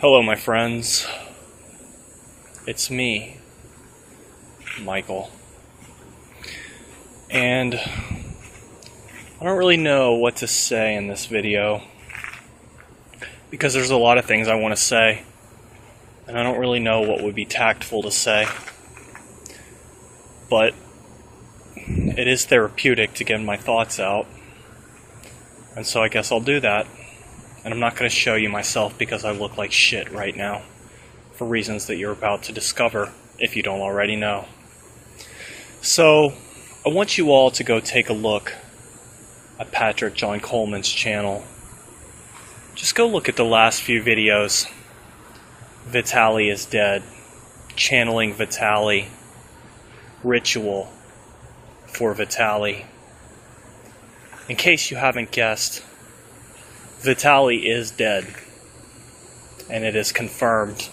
Hello, my friends. It's me, Michael. And I don't really know what to say in this video because there's a lot of things I want to say, and I don't really know what would be tactful to say. But it is therapeutic to get my thoughts out, and so I guess I'll do that. And I'm not going to show you myself because I look like shit right now, for reasons that you're about to discover if you don't already know. So, I want you all to go take a look at Patrick John Coleman's channel. Just go look at the last few videos. Vetaliy is dead. Channeling Vetaliy. Ritual for Vetaliy. In case you haven't guessed, Vetaliy is dead, and it is confirmed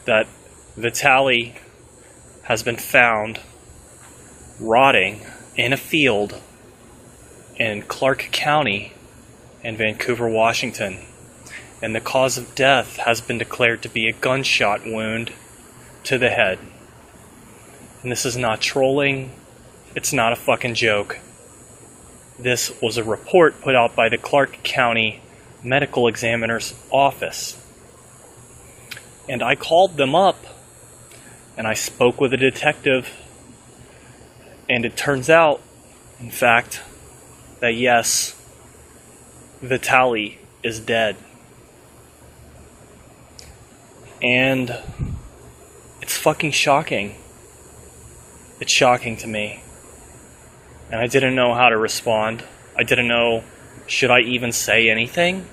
that Vetaliy has been found rotting in a field in Clark County in Vancouver, Washington, and the cause of death has been declared to be a gunshot wound to the head. And this is not trolling, it's not a fucking joke. This was a report put out by the Clark County Medical Examiner's Office. And I called them up, and I spoke with a detective, and it turns out, in fact, that yes, Vetaliy is dead. And it's fucking shocking. It's shocking to me. And I didn't know how to respond. I didn't know, should I even say anything?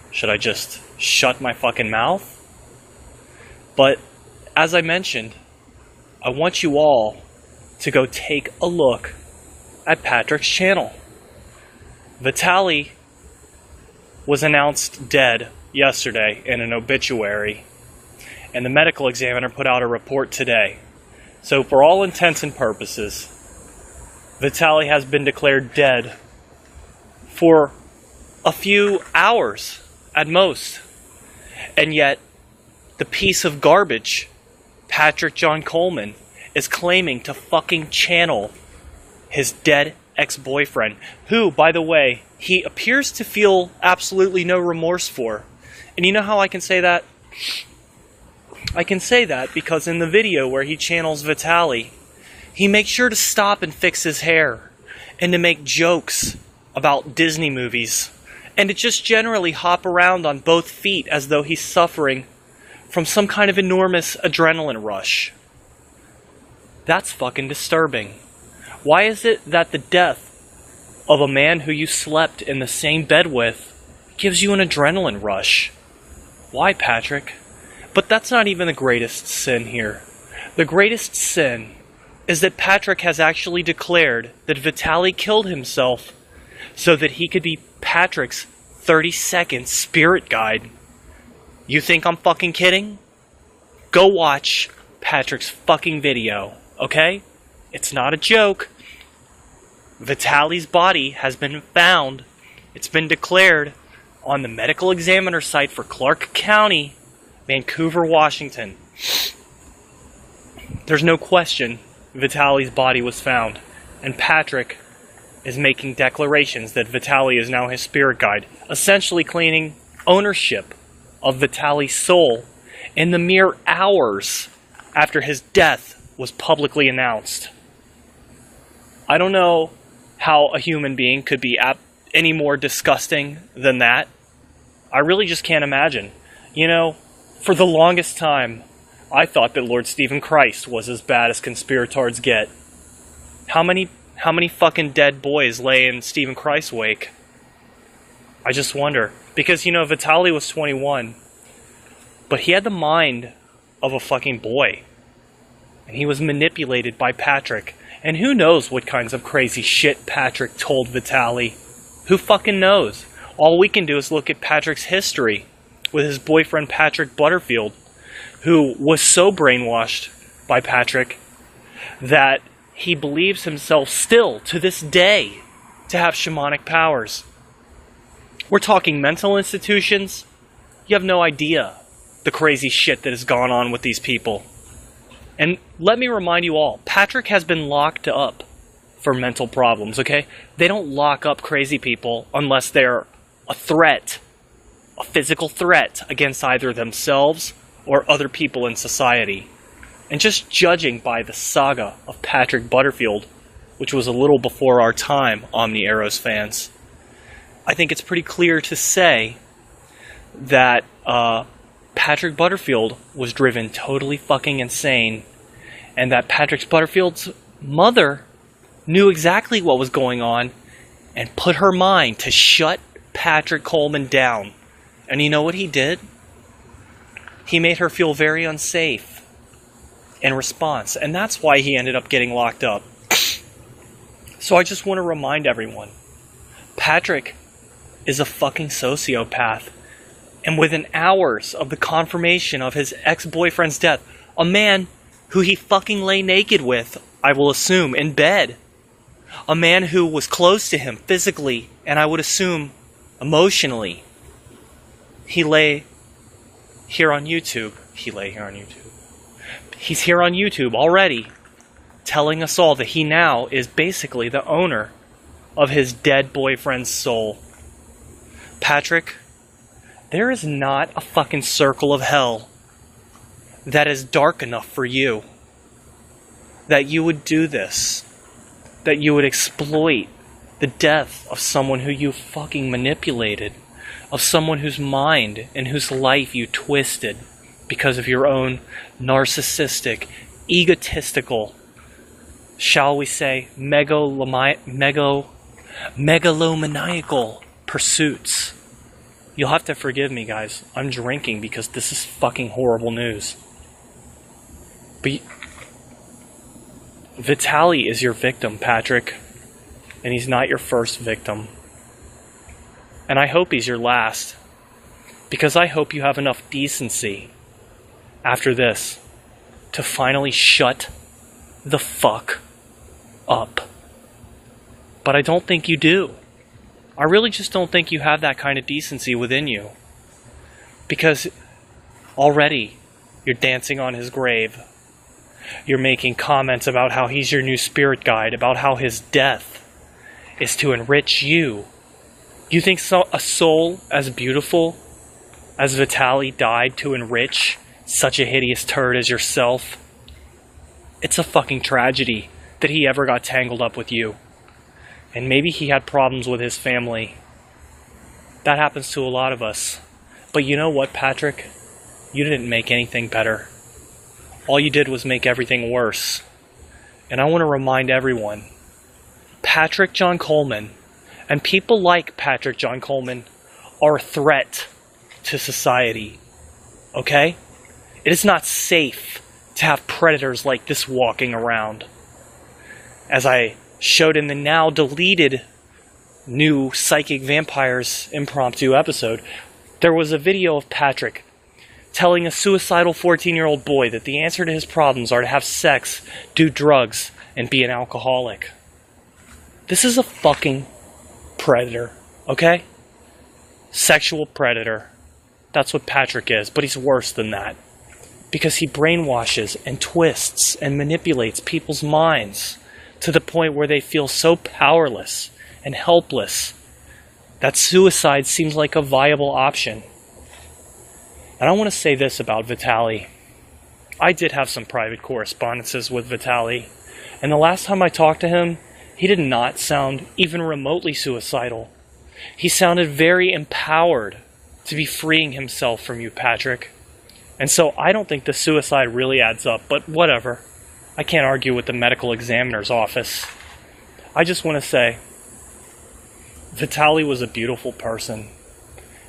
Should I just shut my fucking mouth? But, as I mentioned, I want you all to go take a look at Patrick's channel. Vetaliy was announced dead yesterday in an obituary, and the medical examiner put out a report today. So for all intents and purposes, Vetaliy has been declared dead for a few hours at most. And yet, the piece of garbage, Patrick John Coleman, is claiming to fucking channel his dead ex-boyfriend, who, by the way, he appears to feel absolutely no remorse for. And you know how I can say that? I can say that because in the video where he channels Vetaliy, he makes sure to stop and fix his hair, and to make jokes about Disney movies, and to just generally hop around on both feet as though he's suffering from some kind of enormous adrenaline rush. That's fucking disturbing. Why is it that the death of a man who you slept in the same bed with gives you an adrenaline rush? Why, Patrick? But that's not even the greatest sin here. The greatest sin is that Patrick has actually declared that Vetaliy killed himself so that he could be Patrick's 30-second spirit guide. You think I'm fucking kidding? Go watch Patrick's fucking video, okay? It's not a joke. Vetaliy's body has been found. It's been declared on the medical examiner site for Clark County, Vancouver, Washington. There's no question Vetaliy's body was found, and Patrick is making declarations that Vetaliy is now his spirit guide, essentially claiming ownership of Vetaliy's soul in the mere hours after his death was publicly announced. I don't know how a human being could be any more disgusting than that. I really just can't imagine. You know, for the longest time, I thought that Lord Stephen Christ was as bad as conspirators get. How many fucking dead boys lay in Stephen Christ's wake? I just wonder. Because, you know, Vetaliy was 21, but he had the mind of a fucking boy. And he was manipulated by Patrick. And who knows what kinds of crazy shit Patrick told Vetaliy. Who fucking knows? All we can do is look at Patrick's history with his boyfriend Patrick Butterfield, who was so brainwashed by Patrick that he believes himself still, to this day, to have shamanic powers. We're talking mental institutions, You have no idea the crazy shit that has gone on with these people. And let me remind you all, Patrick has been locked up for mental problems, okay? They don't lock up crazy people unless they're a threat, a physical threat against either themselves or other people in society. And just judging by the saga of Patrick Butterfield, which was a little before our time, Omni-Eros fans, I think it's pretty clear to say that Patrick Butterfield was driven totally fucking insane, and that Patrick Butterfield's mother knew exactly what was going on and put her mind to shut Patrick Coleman down. And you know what he did? He made her feel very unsafe in response, and that's why he ended up getting locked up. So I just want to remind everyone, Patrick is a fucking sociopath. And within hours of the confirmation of his ex-boyfriend's death, a man who he fucking lay naked with, I will assume, in bed, a man who was close to him physically, and I would assume emotionally, he lay here on YouTube. He's here on YouTube already, telling us all that he now is basically the owner of his dead boyfriend's soul. Patrick, there is not a fucking circle of hell that is dark enough for you, that you would do this, that you would exploit the death of someone who you fucking manipulated, of someone whose mind and whose life you twisted because of your own narcissistic, egotistical, shall we say, megalomaniacal pursuits. You'll have to forgive me, guys. I'm drinking because this is fucking horrible news. But Vetaliy is your victim, Patrick. And he's not your first victim. And I hope he's your last. Because I hope you have enough decency after this to finally shut the fuck up. But I don't think you do. I really just don't think you have that kind of decency within you. Because already you're dancing on his grave. You're making comments about how he's your new spirit guide, about how his death is to enrich you. You think a soul as beautiful as Vetaliy died to enrich such a hideous turd as yourself? It's a fucking tragedy that he ever got tangled up with you. And maybe he had problems with his family. That happens to a lot of us. But you know what, Patrick? You didn't make anything better. All you did was make everything worse. And I want to remind everyone, Patrick John Coleman, and people like Patrick John Coleman, are a threat to society. Okay? It is not safe to have predators like this walking around. As I showed in the now deleted new Psychic Vampires impromptu episode, there was a video of Patrick telling a suicidal 14-year-old boy that the answer to his problems are to have sex, do drugs, and be an alcoholic. This is a fucking predator, okay? Sexual predator. That's what Patrick is, but he's worse than that. Because he brainwashes and twists and manipulates people's minds to the point where they feel so powerless and helpless that suicide seems like a viable option. And I want to say this about Vetaliy. I did have some private correspondences with Vetaliy, and the last time I talked to him, he did not sound even remotely suicidal. He sounded very empowered to be freeing himself from you, Patrick. And so I don't think the suicide really adds up, but whatever. I can't argue with the medical examiner's office. I just want to say, Vetaliy was a beautiful person,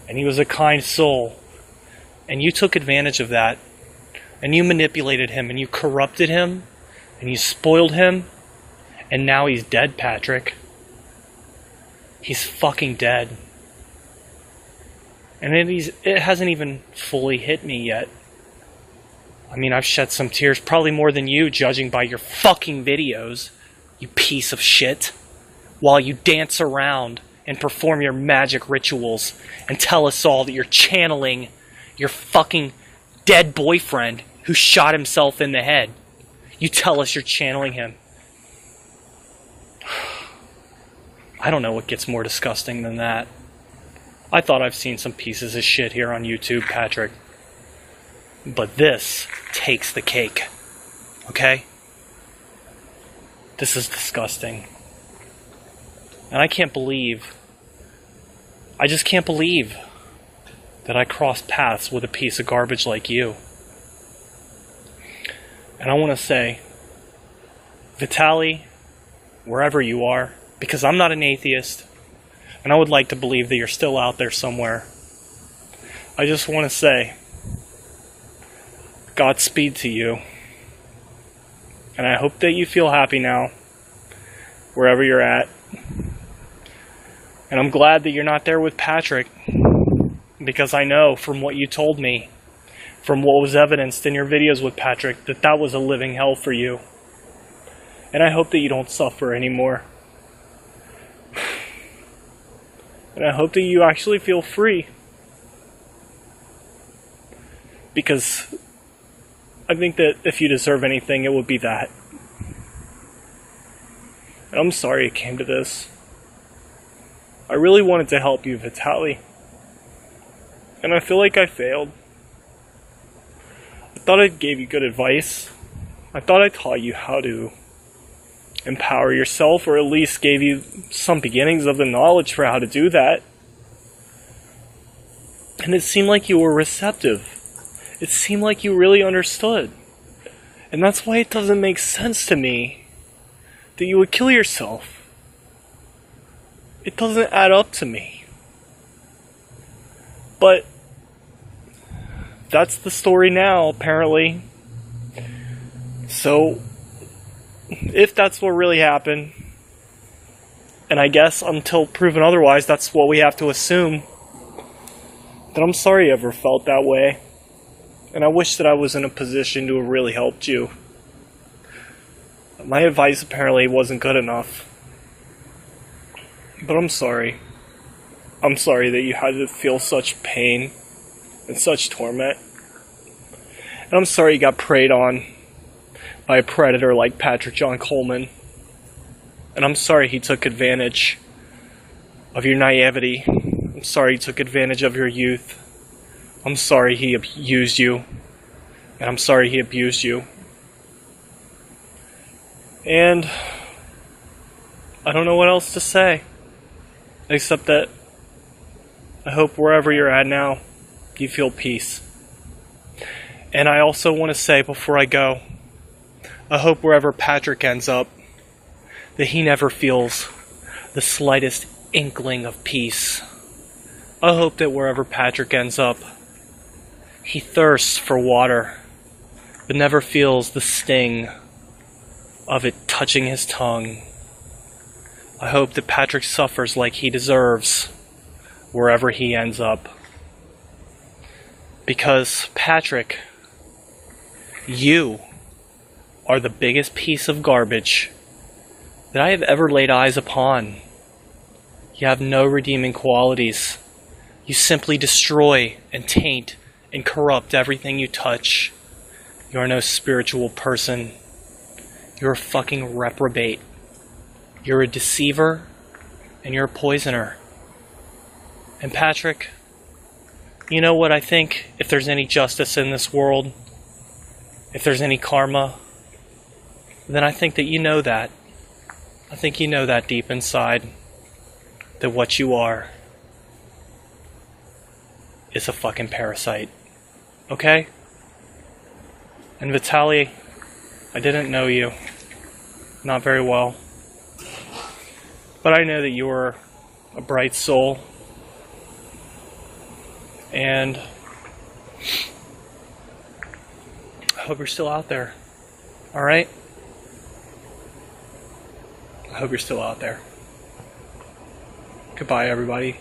and he was a kind soul, and you took advantage of that, and you manipulated him, and you corrupted him, and you spoiled him, and now he's dead, Patrick. He's fucking dead. And it hasn't even fully hit me yet. I mean, I've shed some tears, probably more than you, judging by your fucking videos, you piece of shit, while you dance around and perform your magic rituals and tell us all that you're channeling Your fucking dead boyfriend who shot himself in the head. You tell us you're channeling him. I don't know what gets more disgusting than that. I thought I've seen some pieces of shit here on YouTube, Patrick. But this takes the cake. Okay? This is disgusting. And I just can't believe that I crossed paths with a piece of garbage like you. And I want to say, Vetaliy, wherever you are, because I'm not an atheist, and I would like to believe that you're still out there somewhere, I just want to say, Godspeed to you. And I hope that you feel happy now, wherever you're at. And I'm glad that you're not there with Patrick, because I know from what you told me, from what was evidenced in your videos with Patrick, that that was a living hell for you. And I hope that you don't suffer anymore. And I hope that you actually feel free. Because I think that if you deserve anything, it would be that. And I'm sorry it came to this. I really wanted to help you, Vetaliy. And I feel like I failed. I thought I gave you good advice. I thought I taught you how to empower yourself, or at least gave you some beginnings of the knowledge for how to do that. And it seemed like you were receptive. It seemed like you really understood. And that's why it doesn't make sense to me that you would kill yourself. It doesn't add up to me. But that's the story now, apparently. So, if that's what really happened, and I guess until proven otherwise, that's what we have to assume, then I'm sorry you ever felt that way. And I wish that I was in a position to have really helped you. My advice apparently wasn't good enough. But I'm sorry. I'm sorry that you had to feel such pain and such torment. And I'm sorry you got preyed on by a predator like Patrick John Coleman. And I'm sorry he took advantage of your naivety. I'm sorry he took advantage of your youth. I'm sorry he used you. And I'm sorry he abused you. And I don't know what else to say. Except that I hope wherever you're at now, you feel peace. And I also want to say before I go, I hope wherever Patrick ends up, that he never feels the slightest inkling of peace. I hope that wherever Patrick ends up, he thirsts for water, but never feels the sting of it touching his tongue. I hope that Patrick suffers like he deserves wherever he ends up. Because, Patrick, you are the biggest piece of garbage that I have ever laid eyes upon. You have no redeeming qualities. You simply destroy and taint and corrupt everything you touch. You are no spiritual person. You're a fucking reprobate. You're a deceiver, and you're a poisoner. And Patrick, you know what I think? If there's any justice in this world, if there's any karma, then I think that you know that. I think you know that deep inside, that what you are is a fucking parasite. Okay? And Vetaliy, I didn't know you. Not very well. But I know that you were a bright soul. And I hope you're still out there. Alright? I hope you're still out there. Goodbye, everybody.